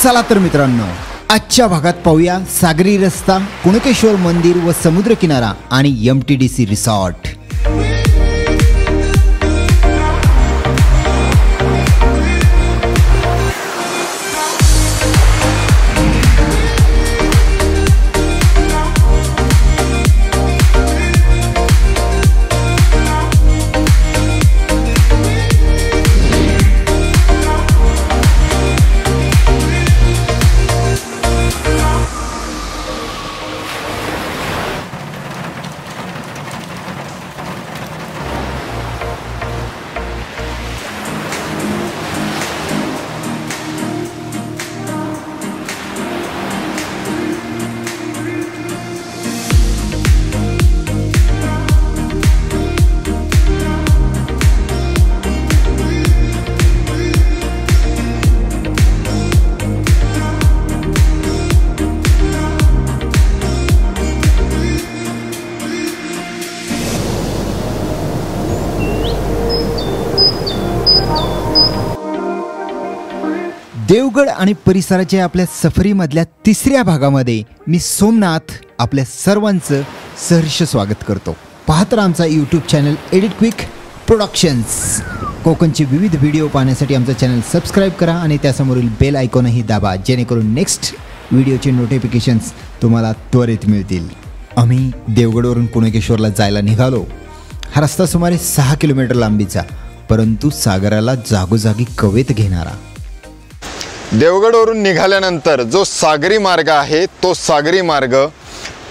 चला तर मित्रांनो, आजच्या भागात पाहूया सागरी रस्ता, कुणकेश्वर मंदिर व समुद्रकिनारा आणि MTDC रिसॉर्ट। देवगड आणि परिसराच्या आपल्या सफरीमधल्या तिसऱ्या भागामध्ये मी सोमनाथ आपल्या सर्वांचं सहर्ष स्वागत करतो। पाहत राहा आमचा YouTube channel edit quick productions. कोकणचे विविध व्हिडिओ पाहण्यासाठी आमचा चॅनल सबस्क्राइब करा आणि त्यासमोरील बेल आयकॉनही दाबा, जेणेकरून नेक्स्ट व्हिडिओचे नोटिफिकेशन्स तुम्हाला त्वरित मिळतील। आम्ही देवगडवरून कुणकेश्वरला जायला निघालो। हा रस्ता सुमारे 6 किलोमीटर लांबीचा, परंतु सागराला जागोजागी कवेत घेणारा। देवगडवरून निघाल्यानंतर जो सागरी मार्ग आहे तो सागरी मार्ग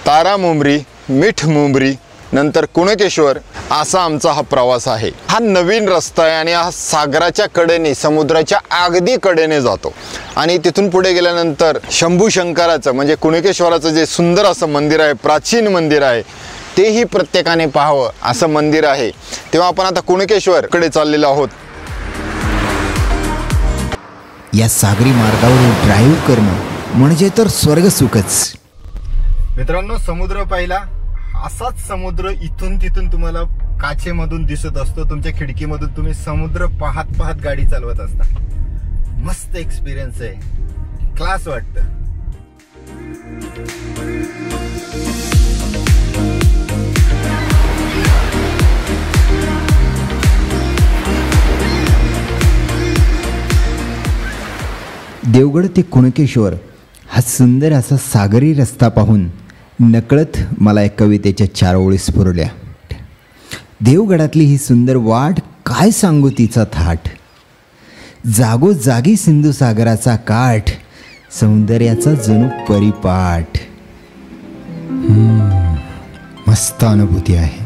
तारामुंबरी, मिठमुंबरी, नंतर कुणकेश्वर असा आमचा हा प्रवास आहे। हा नवीन रस्ता आहे आणि हा सागराच्या कडेने, समुद्राच्या अगदी कडेने जातो आणि तिथून पुढे गेल्यानंतर शंभू शंकराचं म्हणजे कुणकेश्वराचं जे सुंदर असं मंदिर आहे, प्राचीन मंदिर आहे, तेही प्रत्येकाने पाहावं असं मंदिर आहे। तेव्हा आपण आता कुणकेश्वरकडे चाललेलो आहोत। या सागरी मार्गावर ड्राईव्ह करणं म्हणजे तर स्वर्ग सुखच। मित्रांनो, समुद्र पाहिला, असाच समुद्र इथून तिथून तुम्हाला काचेमधून दिसत असतो। तुमच्या खिडकीमधून तुम्ही समुद्र पाहत पाहत गाडी चालवत असता। मस्त एक्सपिरियन्स आहे, क्लास वाटतं। देवगड ते कुणकेश्वर हा सुंदर असा सागरी रस्ता पाहून नकळत मला एक कवितेच्या 4 ओळी स्फुरल्या। देवगडातली ही सुंदर वाट, काय सांगू तिचा थाट, जागोजागी सिंधू सागराचा काठ, सौंदर्याचा जणू परिपाठ। मस्त अनुभूती आहे।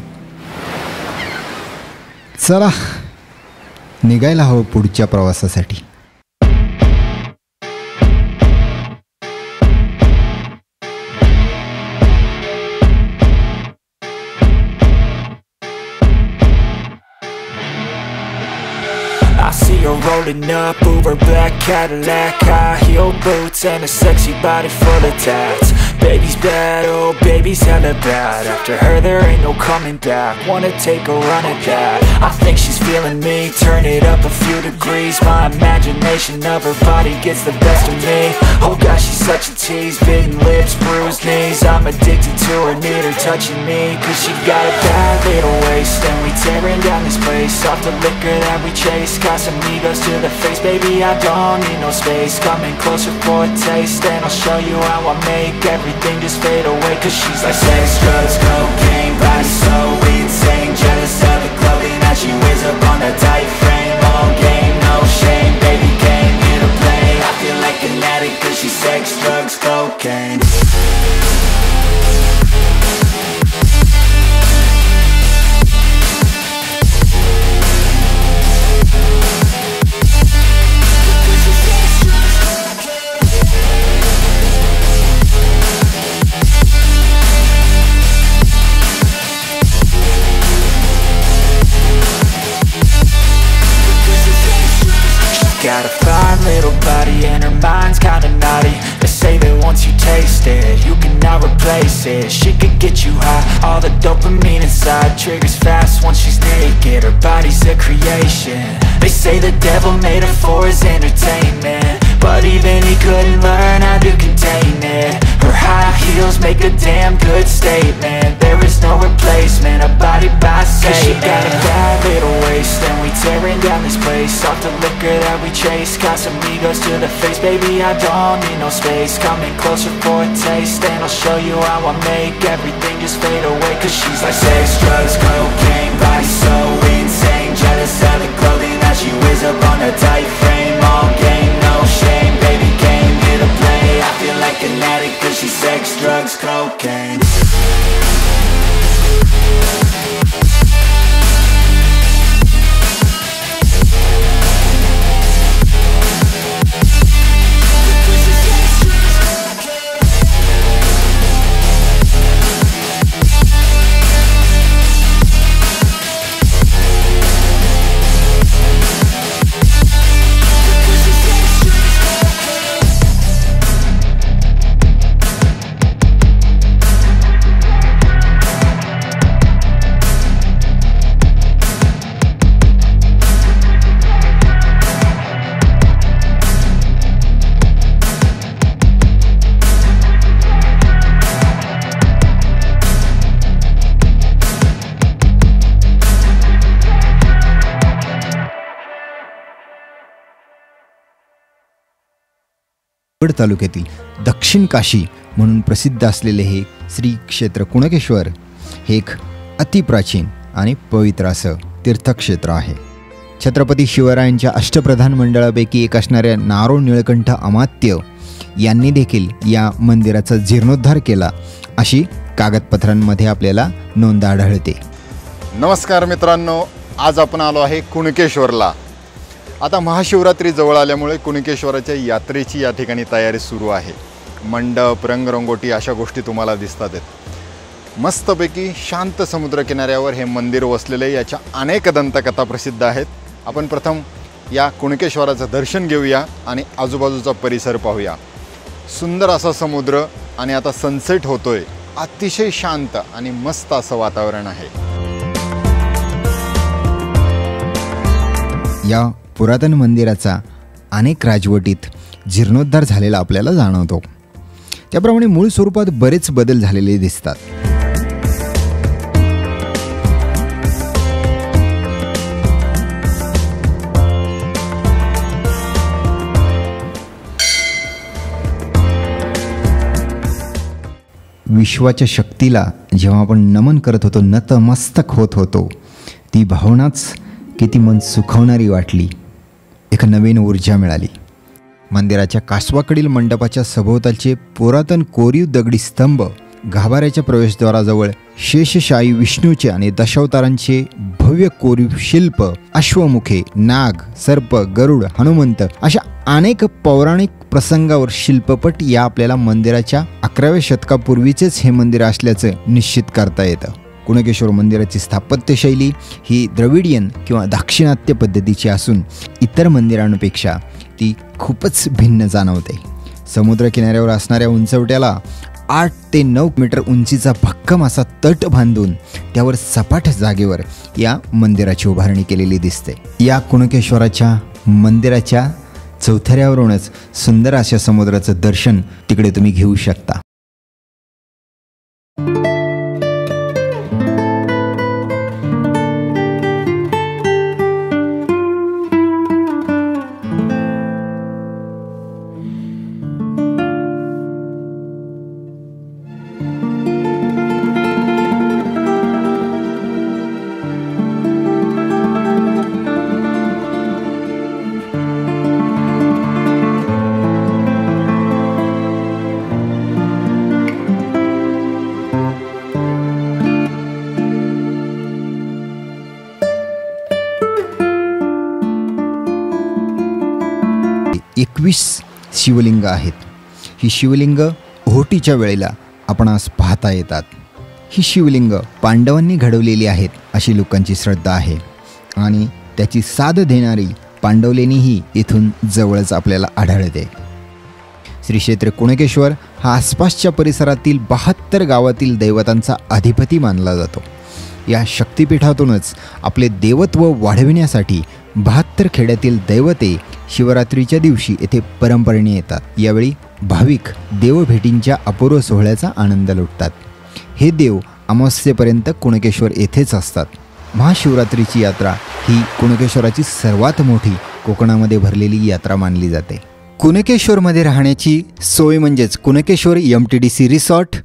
चला निघायला हवं पुढच्या प्रवासासाठी। I see her rolling up, Uber black Cadillac, high heel boots and a sexy body full of tats. Baby's bad, oh baby's hella bad. After her there ain't no coming back. Wanna take a run at that? I think she's feeling me. Turn it up a few degrees. My imagination of her body gets the best of me. Oh gosh, she's such a tease. Bitten lips, bruised knees. I'm addicted to her, need her touching me. Cause she got a bad little waist, and we tearing down this place. Off the liquor that we chase. Got some egos to the face, baby, I don't need no space. Coming closer for a taste, and I'll show you how I make everything just fade away. Cause she's like sex, drugs, cocaine, body so insane. Jealous of the clothing that she wears up on a tight frame. All game, no shame, baby came here to play. I feel like an addict cause she's sex, drugs, cocaine. Got a fine little body and her mind's kinda naughty. They say that once you taste it, you cannot replace it. She could get you high, all the dopamine inside triggers fast once she's naked. Her body's a creation. They say the devil made her for his entertainment, but even he couldn't learn how to contain it. Her high heels make a damn good statement. There is no replacement, a body by Satan. 'Cause she got a bad little waist, and we tearing down this place off the liquor that we chase. Got some egos to the face, baby, I don't need no space. Coming closer for a taste, and I'll show you how I make everything just fade away. 'Cause she's like sex, drugs, cocaine, body so insane. Jealous of the clothing that she wears up on her tight frame. All game, no shame, baby came here to play. I feel like an addict 'cause she's sex, drugs, cocaine. गड तालुक्यातील दक्षिण काशी म्हणून प्रसिद्ध असलेले हे श्री क्षेत्र कुणकेश्वर हे एक अतिप्राचीन आणि पवित्र असं तीर्थक्षेत्र आहे. छत्रपती शिवरायांच्या अष्टप्रधान मंडळापैकी एक असणाऱ्या नारोळ निळकंठ अमात्य यांनी देखील या मंदिराचा जीर्णोद्धार केला अशी कागदपत्रांमध्ये आपल्याला नोंद आढळते. नमस्कार मित्रांनो, आज आपण आलो आहे कुणकेश्वरला. आता महाशिवरात्री जवळ आल्यामुळे कुणकेश्वराच्या यात्रेची या ठिकाणी तयारी सुरू आहे. मंडप, रंगरंगोटी अशा गोष्टी तुम्हाला दिसतात आहेत. मस्तपैकी शांत समुद्रकिनाऱ्यावर हे मंदिर वसलेले, याच्या अनेक दंतकथा प्रसिद्ध आहेत. आपण प्रथम या कुणकेश्वराचं दर्शन घेऊया आणि आजूबाजूचा परिसर पाहूया. सुंदर असा समुद्र आणि आता सनसेट होतोय. अतिशय शांत आणि मस्त असं वातावरण आहे. या पुरातन मंदिराचा अनेक राजवटीत जीर्णोद्धार झालेला आपल्याला जाणवतो. त्याप्रमाणे मूळ स्वरूपात बरेच बदल झालेले दिसतात. विश्वाच्या शक्तीला जेव्हा आपण नमन करत होतो, नतमस्तक होत होतो, ती भावनाच किती मन सुखावणारी वाटली. एक नवीन ऊर्जा मिळाली. मंदिराच्या कासवाकडील मंडपाच्या सभोवतालचे पुरातन कोरीव दगडी स्तंभ, गाभाऱ्याच्या प्रवेशद्वाराजवळ शेषशायी विष्णूचे आणि दशावतारांचे भव्य कोरीव शिल्प, अश्वमुखे, नाग, सर्प, गरुड, हनुमंत अशा अनेक पौराणिक प्रसंगावर शिल्पपट या आपल्याला मंदिराच्या 11व्या शतकापूर्वीचेच हे मंदिर असल्याचं निश्चित करता येतं. कुणकेश्वर मंदिराची स्थापत्यशैली ही द्रविडियन किंवा दाक्षिणात्य पद्धतीची असून इतर मंदिरांपेक्षा ती खूपच भिन्न जाणवते. समुद्रकिनाऱ्यावर असणाऱ्या उंचवट्याला 8 ते 9 मीटर उंचीचा भक्कम असा तट बांधून त्यावर सपाट जागेवर या मंदिराची उभारणी केलेली दिसते. या कुणकेश्वराच्या मंदिराच्या चौथऱ्यावरूनच सुंदर अशा समुद्राचं दर्शन तिकडे तुम्ही घेऊ शकता. शिवलिंग आहेत. ही शिवलिंग ओहोटीच्या वेळेला आपणास पाहता येतात. ही शिवलिंग पांडवांनी घडवलेली आहेत अशी लोकांची श्रद्धा आहे आणि त्याची साथ देणारी पांडवलेनीही इथून जवळच आपल्याला आढळते. श्री क्षेत्र कुणकेश्वर हा आसपासच्या परिसरातील 72 गावातील दैवतांचा अधिपती मानला जातो. या शक्तिपीठातूनच आपले देवत्व वाढविण्यासाठी 72 खेड्यातील दैवते शिवरात्रीच्या दिवशी येथे परंपरेने येतात। यावेळी भाविक देवभेटींच्या अपूर्व सोहळ्याचा आनंद लुटतात। हे देव अमावस्येपर्यंत कुणकेश्वर येथेच असतात। महाशिवरात्रीची यात्रा ही कुणकेश्वराची सर्वात मोठी कोकणामध्ये भरलेली यात्रा मानली जाते। कुणकेश्वरमध्ये राहण्याची सोय म्हणजेच कुणकेश्वर MTDC रिसॉर्ट,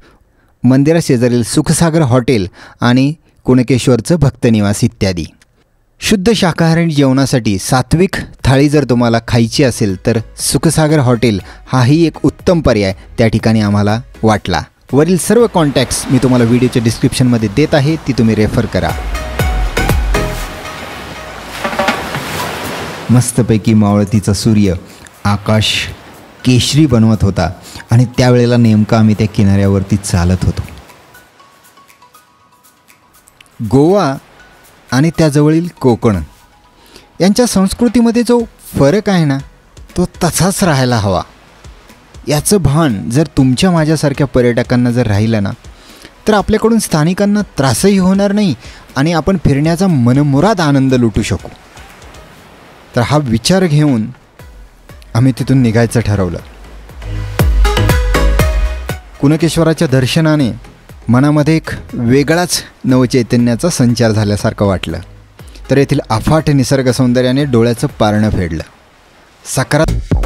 मंदिराशेजारील सुखसागर हॉटेल आणि कुणकेश्वरचं भक्तनिवास इत्यादी। शुद्ध शाकाहारी जेवणासाठी सात्विक थाळी जर तुम्हाला खायची असेल तर सुखसागर हॉटेल हाही एक उत्तम पर्याय त्या ठिकाणी आम्हाला वाटला। वरील सर्व कॉन्टॅक्ट्स मी तुम्हाला व्हिडिओच्या डिस्क्रिप्शनमध्ये देत आहे, ती तुम्ही रेफर करा। मस्तपैकी मावळतीचा सूर्य आकाश केशरी बनवत होता आणि त्यावेळेला नेमका आम्ही त्या किनाऱ्यावरती चालत होतो। गोवा आणि त्याजवळील कोकण यांच्या संस्कृतीमध्ये जो फरक आहे ना, तो तसाच राहायला हवा। याचं भान जर तुमच्या माझ्यासारख्या पर्यटकांना जर राहिलं ना, तर आपल्याकडून स्थानिकांना त्रासही होणार नाही आणि आपण फिरण्याचा मनमुराद आनंद लुटू शकू। तर हा विचार घेऊन आम्ही तिथून निघायचं ठरवलं। कुणकेश्वराच्या दर्शनाने मनामध्ये एक वेगळाच नवचैतन्याचा संचार झाल्यासारखं वाटलं। तर येथील अफाट निसर्ग सौंदर्याने डोळ्याचं पारणं फेडलं। सकारात्मक